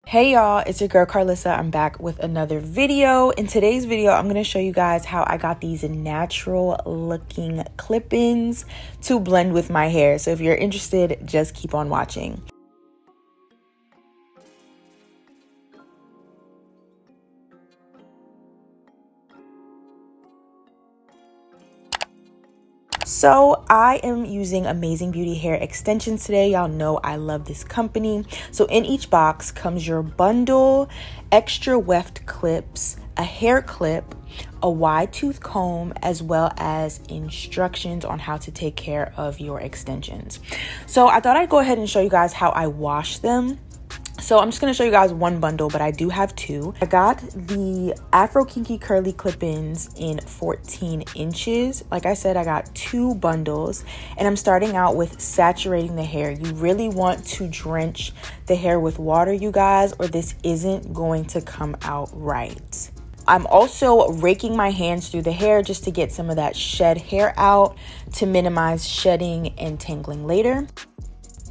Hey y'all, it's your girl Carlissa. I'm back with another video. In today's video, I'm going to show you guys how I got these natural looking clip-ins to blend with my hair. So if you're interested, just keep on watching. So I am using Amazing Beauty hair extensions today. Y'all know I love this company. So in each box comes your bundle, extra weft clips, a hair clip, a wide tooth comb, as well as instructions on how to take care of your extensions. So I thought I'd go ahead and show you guys how I wash them. So I'm just going to show you guys one bundle, but I do have two. I got the Afro Kinky Curly Clip-ins in 14 inches. Like I said, I got two bundles, and I'm starting out with saturating the hair. You really want to drench the hair with water, you guys, or this isn't going to come out right. I'm also raking my hands through the hair just to get some of that shed hair out to minimize shedding and tangling later.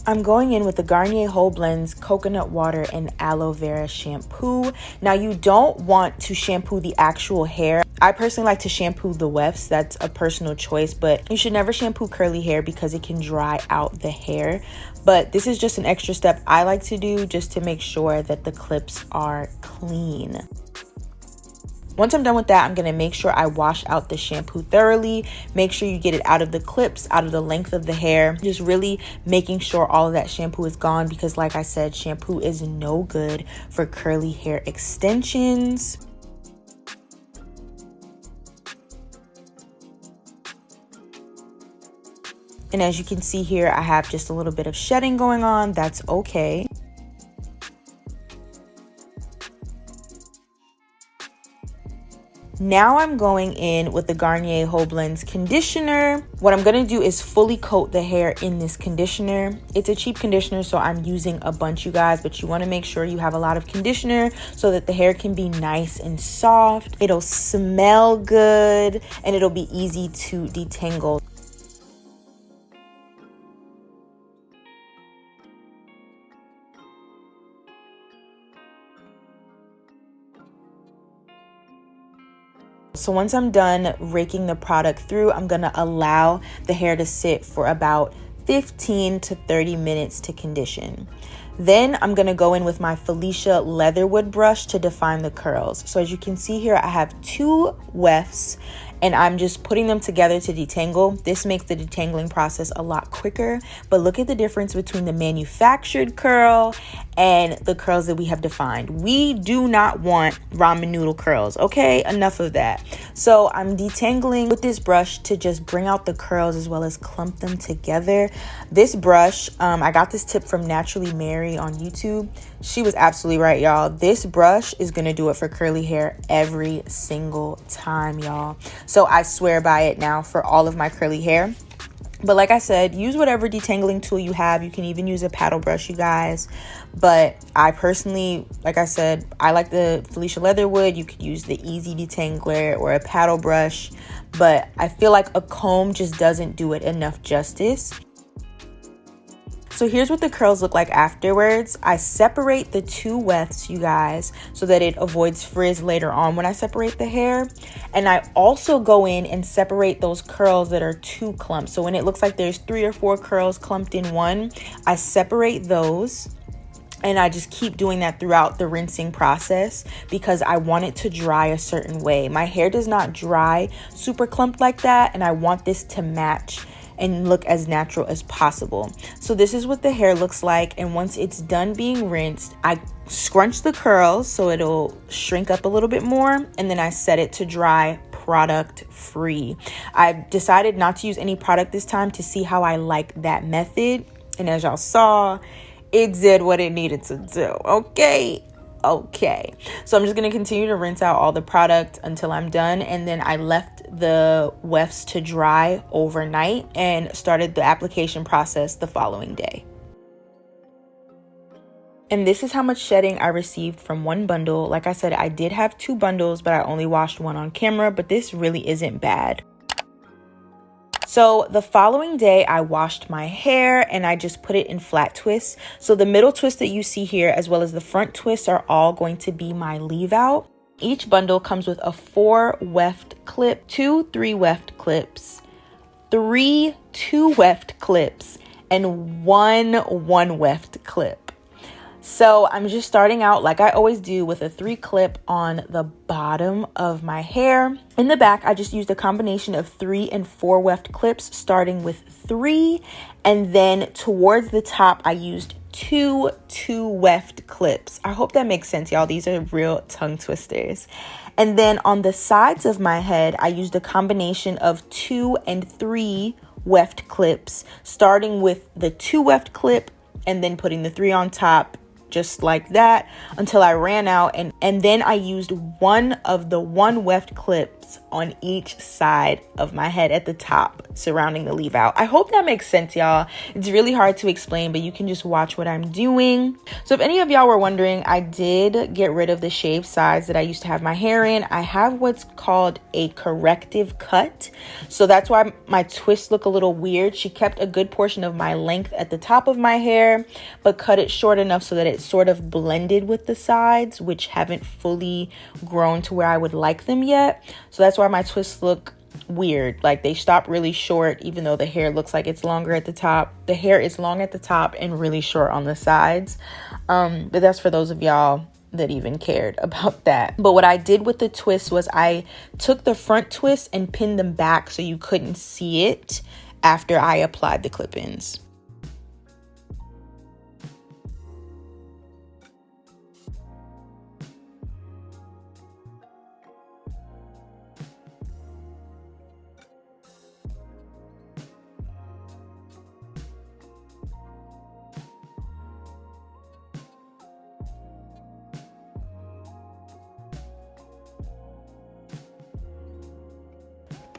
I'm going in with the Garnier Whole Blends Coconut Water and Aloe Vera Shampoo. Now, you don't want to shampoo the actual hair. I personally like to shampoo the wefts. That's a personal choice, but you should never shampoo curly hair because it can dry out the hair. But this is just an extra step I like to do just to make sure that the clips are clean. Once I'm done with that, I'm going to make sure I wash out the shampoo thoroughly. Make sure you get it out of the clips, out of the length of the hair. Just really making sure all of that shampoo is gone because, like I said, shampoo is no good for curly hair extensions. And as you can see here, I have just a little bit of shedding going on. That's okay. Now I'm going in with the Garnier Whole Blends conditioner. What I'm going to do is fully coat the hair in this conditioner. It's a cheap conditioner, so I'm using a bunch, you guys, but you want to make sure you have a lot of conditioner so that the hair can be nice and soft. It'll smell good and it'll be easy to detangle. So once I'm done raking the product through, I'm going to allow the hair to sit for about 15 to 30 minutes to condition. Then I'm going to go in with my Felicia Leatherwood brush to define the curls. So as you can see here, I have two wefts and I'm just putting them together to detangle. This makes the detangling process a lot quicker, but look at the difference between the manufactured curl and the curls that we have defined. We do not want ramen noodle curls, okay? Enough of that. So I'm detangling with this brush to just bring out the curls as well as clump them together. This brush, I got this tip from Naturally Mary on YouTube. She was absolutely right, y'all. This brush is gonna do it for curly hair every single time, y'all. So I swear by it now for all of my curly hair. But like I said, use whatever detangling tool you have. You can even use a paddle brush, you guys. But I personally, like I said, I like the Felicia Leatherwood. You could use the Easy Detangler or a paddle brush. But I feel like a comb just doesn't do it enough justice. So here's what the curls look like afterwards. I separate the two wefts, you guys, so that it avoids frizz later on when I separate the hair. And I also go in and separate those curls that are two clumps. So when it looks like there's 3 or 4 curls clumped in one, I separate those. And I just keep doing that throughout the rinsing process because I want it to dry a certain way. My hair does not dry super clumped like that, and I want this to match and look as natural as possible. So this is what the hair looks like, and once it's done being rinsed, I scrunch the curls so it'll shrink up a little bit more, and then I set it to dry product free. I decided not to use any product this time to see how I like that method, and as y'all saw, it did what it needed to do. Okay, so I'm just going to continue to rinse out all the product until I'm done, and then I left the wefts to dry overnight and started the application process the following day. And this is how much shedding I received from one bundle. Like I said, I did have two bundles, but I only washed one on camera, but this really isn't bad. So the following day, I washed my hair and I just put it in flat twists. So the middle twist that you see here, as well as the front twists, are all going to be my leave out. Each bundle comes with a 4 weft clip, 2 3 weft clips, 3 2 weft clips, and 1 weft clip. So I'm just starting out like I always do with a 3 clip on the bottom of my hair. In the back, I just used a combination of 3 and 4 weft clips, starting with 3. And then towards the top, I used 2 weft clips. I hope that makes sense, y'all. These are real tongue twisters. And then on the sides of my head, I used a combination of 2 and 3 weft clips, starting with the 2 weft clip and then putting the 3 on top, just like that, until I ran out. And then I used one of the 1 weft clips on each side of my head at the top surrounding the leave out. I hope that makes sense, y'all. It's really hard to explain, but you can just watch what I'm doing. So if any of y'all were wondering, I did get rid of the shaved sides that I used to have my hair in. I have what's called a corrective cut. So that's why my twists look a little weird. She kept a good portion of my length at the top of my hair, but cut it short enough so that it sort of blended with the sides, which haven't fully grown to where I would like them yet. So that's why my twists look weird. Like they stop really short, even though the hair looks like it's longer at the top. The hair is long at the top and really short on the sides. But that's for those of y'all that even cared about that. But what I did with the twist was I took the front twist and pinned them back so you couldn't see it after I applied the clip-ins.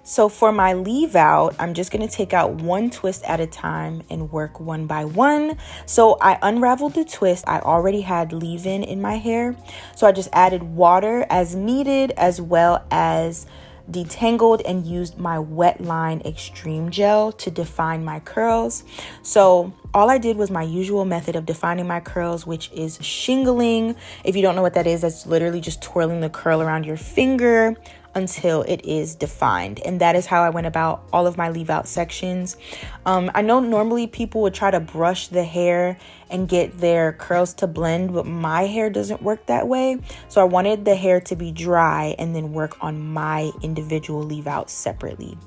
So for my leave out, I'm just going to take out 1 twist at a time and work one by one. So I unraveled the twist. I already had leave-in in my hair. So I just added water as needed, as well as detangled and used my wet line extreme gel to define my curls. So all I did was my usual method of defining my curls, which is shingling. If you don't know what that is, that's literally just twirling the curl around your finger until it is defined. And that is how I went about all of my leave out sections. I know normally people would try to brush the hair and get their curls to blend, but my hair doesn't work that way. So I wanted the hair to be dry and then work on my individual leave out separately.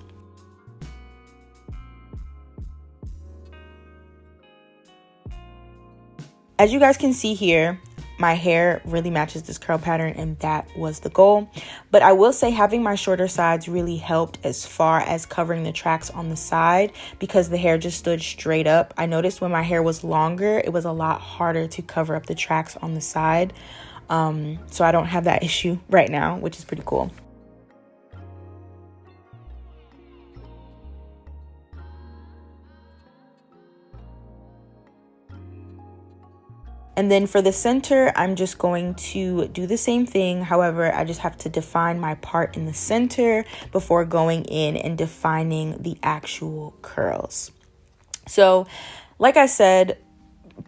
As you guys can see here, my hair really matches this curl pattern, and that was the goal. But I will say having my shorter sides really helped as far as covering the tracks on the side, because the hair just stood straight up. I noticed when my hair was longer, it was a lot harder to cover up the tracks on the side. So I don't have that issue right now, which is pretty cool. And then for the center, I'm just going to do the same thing. However, I just have to define my part in the center before going in and defining the actual curls. So, like I said,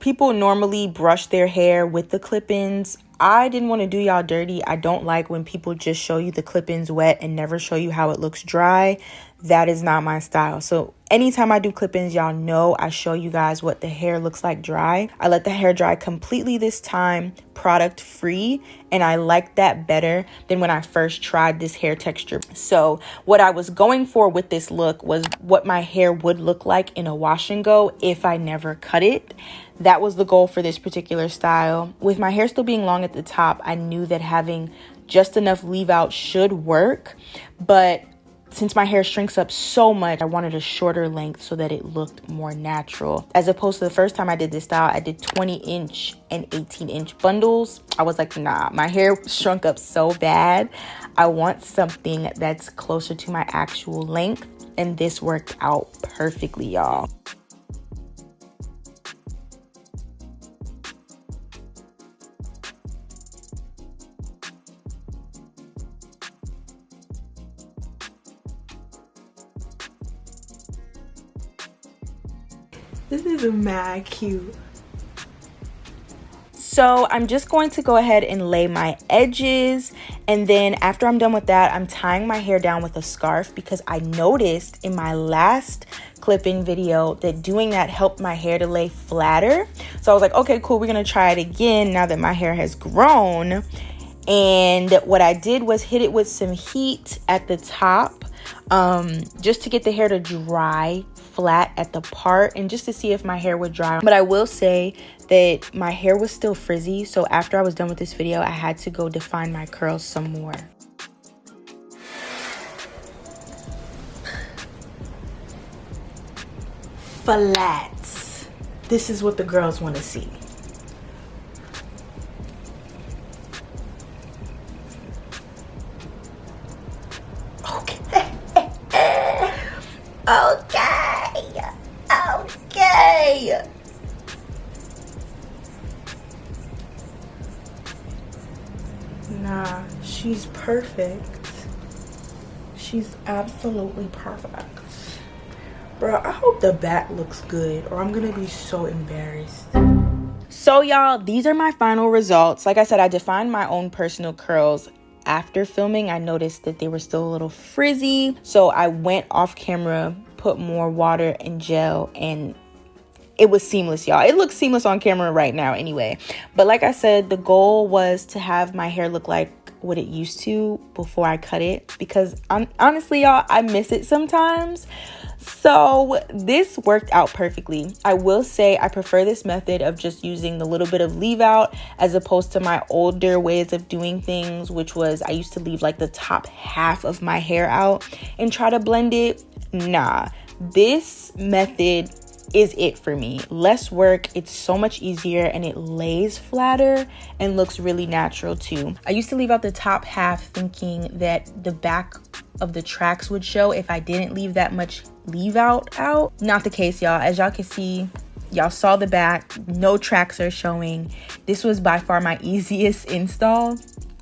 people normally brush their hair with the clip-ins. I didn't want to do y'all dirty. I don't like when people just show you the clip-ins wet and never show you how it looks dry. That is not my style. So anytime I do clip-ins, y'all know I show you guys what the hair looks like dry. I let the hair dry completely this time, product free, and I like that better than when I first tried this hair texture. So what I was going for with this look was what my hair would look like in a wash and go if I never cut it. That was the goal for this particular style. With my hair still being long at the top, I knew that having just enough leave out should work, but since my hair shrinks up so much, I wanted a shorter length so that it looked more natural. As opposed to the first time I did this style, I did 20-inch and 18-inch bundles. I was like, nah, my hair shrunk up so bad. I want something that's closer to my actual length. And this worked out perfectly, y'all. This is mad cute. So I'm just going to go ahead and lay my edges, and then after I'm done with that, I'm tying my hair down with a scarf because I noticed in my last clipping video that doing that helped my hair to lay flatter. So I was like, okay, cool, we're gonna try it again now that my hair has grown. And what I did was hit it with some heat at the top, just to get the hair to dry flat at the part and just to see if my hair would dry. But I will say that my hair was still frizzy, so after I was done with this video, I had to go define my curls some more. Flats. This is what the girls want to see. Okay. Nah, she's perfect. She's absolutely perfect. Bro, I hope the back looks good or I'm gonna be so embarrassed. So y'all, these are my final results. Like I said, I defined my own personal curls. After filming, I noticed that they were still a little frizzy. So I went off camera, put more water and gel, and it was seamless, y'all. It looks seamless on camera right now anyway. But like I said, the goal was to have my hair look like what it used to before I cut it, because honestly, y'all, I miss it sometimes. So this worked out perfectly. I will say I prefer this method of just using the little bit of leave out as opposed to my older ways of doing things, which was I used to leave like the top half of my hair out and try to blend it. Nah, this method is it for me. Less work, it's so much easier, and it lays flatter and looks really natural too. I used to leave out the top half thinking that the back of the tracks would show if I didn't leave that much leave out. Not the case, y'all. As y'all can see, y'all saw the back, no tracks are showing. This was by far my easiest install.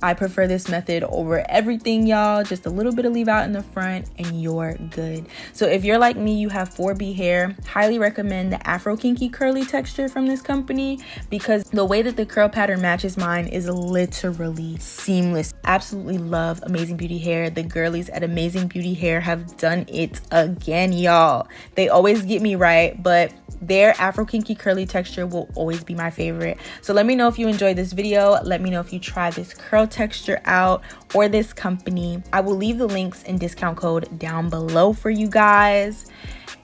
I prefer this method over everything, y'all. Just a little bit of leave out in the front and you're good. So if you're like me, you have 4B hair, highly recommend the Afro Kinky curly texture from this company because the way that the curl pattern matches mine is literally seamless. Absolutely love Amazing Beauty Hair. The girlies at Amazing Beauty Hair have done it again, y'all. They always get me right, but their Afro Kinky curly texture will always be my favorite. So let me know if you enjoyed this video. Let me know if you try this curl texture out or this company. I will leave the links and discount code down below for you guys.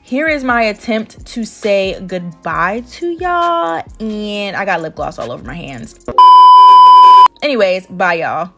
Here is my attempt to say goodbye to y'all, and I got lip gloss all over my hands. Anyways, bye y'all.